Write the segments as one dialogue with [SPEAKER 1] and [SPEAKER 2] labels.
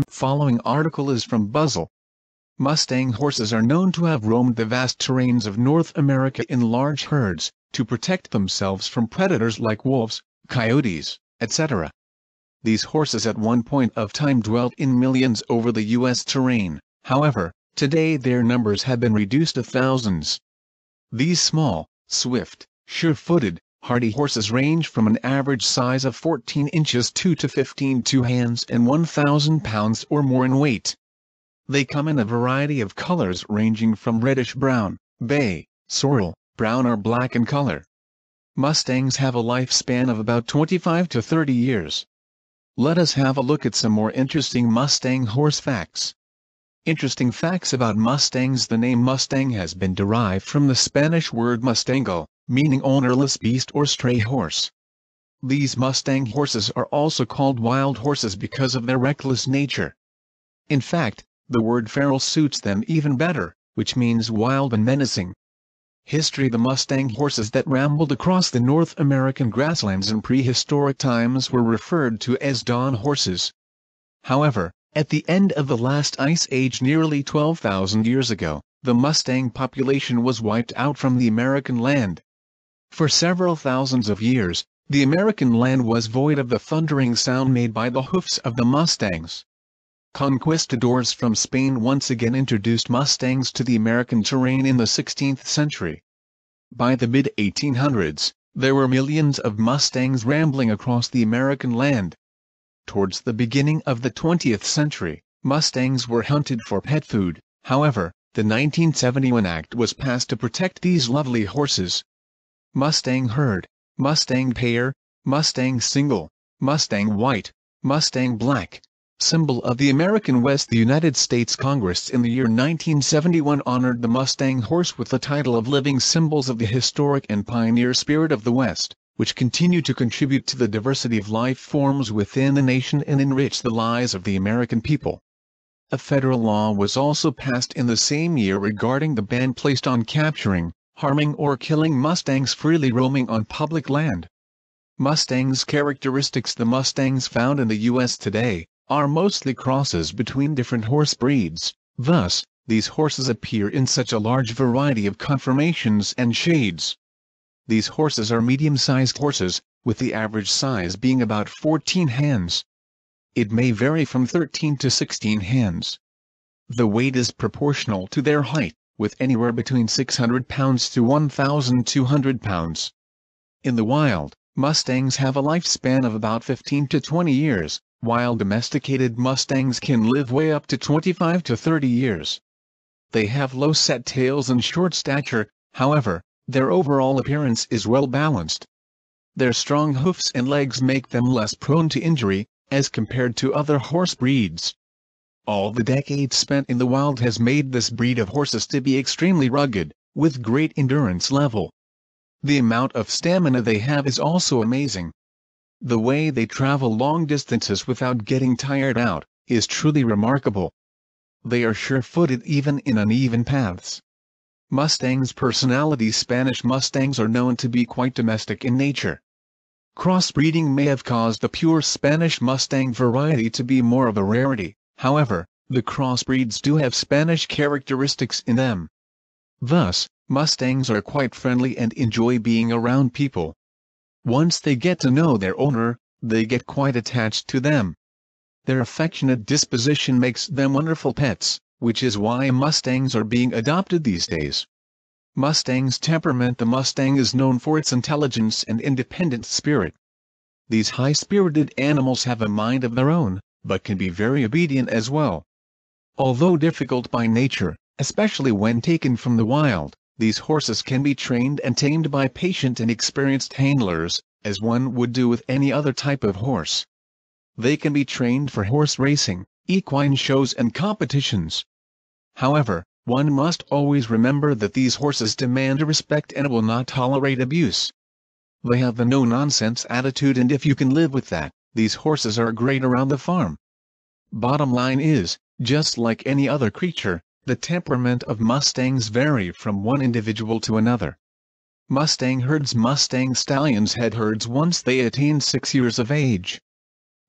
[SPEAKER 1] Following article is from Buzzle. Mustang horses are known to have roamed the vast terrains of North America in large herds, to protect themselves from predators like wolves, coyotes, etc. These horses at one point of time dwelt in millions over the U.S. terrain, however, today their numbers have been reduced to thousands. These small, swift, sure-footed, hardy horses range from an average size of 14 inches 2 to 15 hands and 1,000 pounds or more in weight. They come in a variety of colors ranging from reddish-brown, bay, sorrel, brown or black in color. Mustangs have a lifespan of about 25 to 30 years. Let us have a look at some more interesting Mustang horse facts. Interesting facts about Mustangs. The name Mustang has been derived from the Spanish word mustango, meaning ownerless beast or stray horse. These Mustang horses are also called wild horses because of their reckless nature. In fact, the word feral suits them even better, which means wild and menacing. History. The Mustang horses that rambled across the North American grasslands in prehistoric times were referred to as dawn horses. However, at the end of the last ice age nearly 12,000 years ago, the Mustang population was wiped out from the American land. For several thousands of years, the American land was void of the thundering sound made by the hoofs of the Mustangs. Conquistadors from Spain once again introduced Mustangs to the American terrain in the 16th century. By the mid-1800s, there were millions of Mustangs rambling across the American land. Towards the beginning of the 20th century, Mustangs were hunted for pet food. However, the 1971 Act was passed to protect these lovely horses. Mustang herd, Mustang pair, Mustang single, Mustang white, Mustang black. Symbol of the American West. The United States Congress in the year 1971 honored the Mustang horse with the title of Living Symbols of the Historic and Pioneer Spirit of the West, which continue to contribute to the diversity of life forms within the nation and enrich the lives of the American people. A federal law was also passed in the same year regarding the ban placed on capturing, harming or killing Mustangs freely roaming on public land. Mustangs characteristics. The Mustangs found in the U.S. today are mostly crosses between different horse breeds. Thus, these horses appear in such a large variety of conformations and shades. These horses are medium-sized horses, with the average size being about 14 hands. It may vary from 13 to 16 hands. The weight is proportional to their height, with anywhere between 600 pounds to 1,200 pounds. In the wild, Mustangs have a lifespan of about 15 to 20 years, while domesticated Mustangs can live way up to 25 to 30 years. They have low-set tails and short stature, however, their overall appearance is well balanced. Their strong hoofs and legs make them less prone to injury, as compared to other horse breeds. All the decades spent in the wild has made this breed of horses to be extremely rugged, with great endurance level. The amount of stamina they have is also amazing. The way they travel long distances without getting tired out is truly remarkable. They are sure-footed even in uneven paths. Mustangs' personality. Spanish Mustangs are known to be quite domestic in nature. Crossbreeding may have caused the pure Spanish Mustang variety to be more of a rarity, however, the crossbreeds do have Spanish characteristics in them. Thus, Mustangs are quite friendly and enjoy being around people. Once they get to know their owner, they get quite attached to them. Their affectionate disposition makes them wonderful pets, which is why Mustangs are being adopted these days. Mustang's temperament. The Mustang is known for its intelligence and independent spirit. These high-spirited animals have a mind of their own, but can be very obedient as well. Although difficult by nature, especially when taken from the wild, these horses can be trained and tamed by patient and experienced handlers, as one would do with any other type of horse. They can be trained for horse racing, equine shows and competitions. However, one must always remember that these horses demand respect and will not tolerate abuse. They have the no-nonsense attitude, and if you can live with that, these horses are great around the farm. Bottom line is, just like any other creature, the temperament of Mustangs vary from one individual to another. Mustang herds. Mustang stallions had herds once they attained 6 years of age.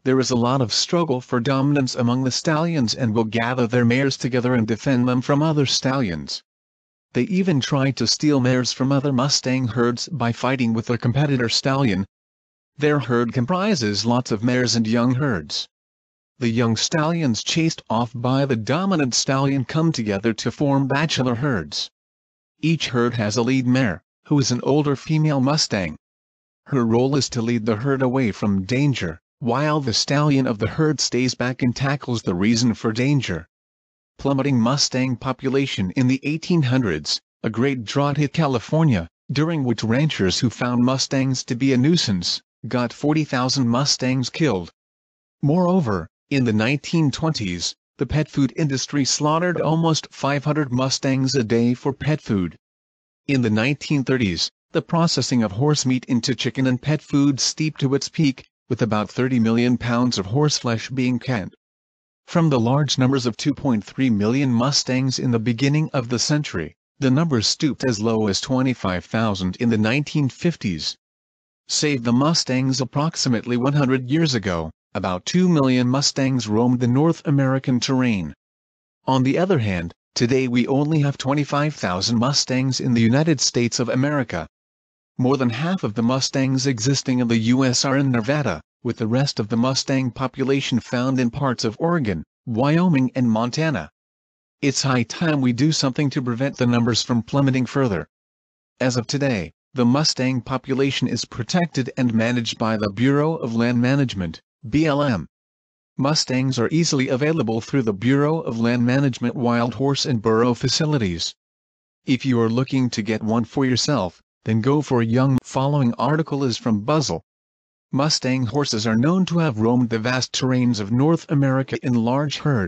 [SPEAKER 1] there is a lot of struggle for dominance among the stallions and will gather their mares together and defend them from other stallions. They even try to steal mares from other Mustang herds by fighting with their competitor stallion. Their herd comprises lots of mares and young herds. The young stallions chased off by the dominant stallion come together to form bachelor herds. Each herd has a lead mare, who is an older female Mustang. Her role is to lead the herd away from danger, while the stallion of the herd stays back and tackles the reason for danger. Plummeting Mustang population in the 1800s, a great drought hit California, during which ranchers who found Mustangs to be a nuisance, got 40,000 Mustangs killed. Moreover, in the 1920s, the pet food industry slaughtered almost 500 Mustangs a day for pet food. In the 1930s, the processing of horse meat into chicken and pet food steeped to its peak, with about 30 million pounds of horseflesh being canned. From the large numbers of 2.3 million Mustangs in the beginning of the century, the numbers stooped as low as 25,000 in the 1950s. Save the Mustangs approximately 100 years ago, about 2 million Mustangs roamed the North American terrain. On the other hand, today we only have 25,000 Mustangs in the United States of America. More than half of the Mustangs existing in the U.S. are in Nevada, with the rest of the Mustang population found in parts of Oregon, Wyoming and Montana. It's high time we do something to prevent the numbers from plummeting further. As of today, the Mustang population is protected and managed by the Bureau of Land Management, BLM. Mustangs are easily available through the Bureau of Land Management wild horse and burro facilities. If you are looking to get one for yourself, then go for a young. Following article is from Buzzle. Mustang horses are known to have roamed the vast terrains of North America in large herds.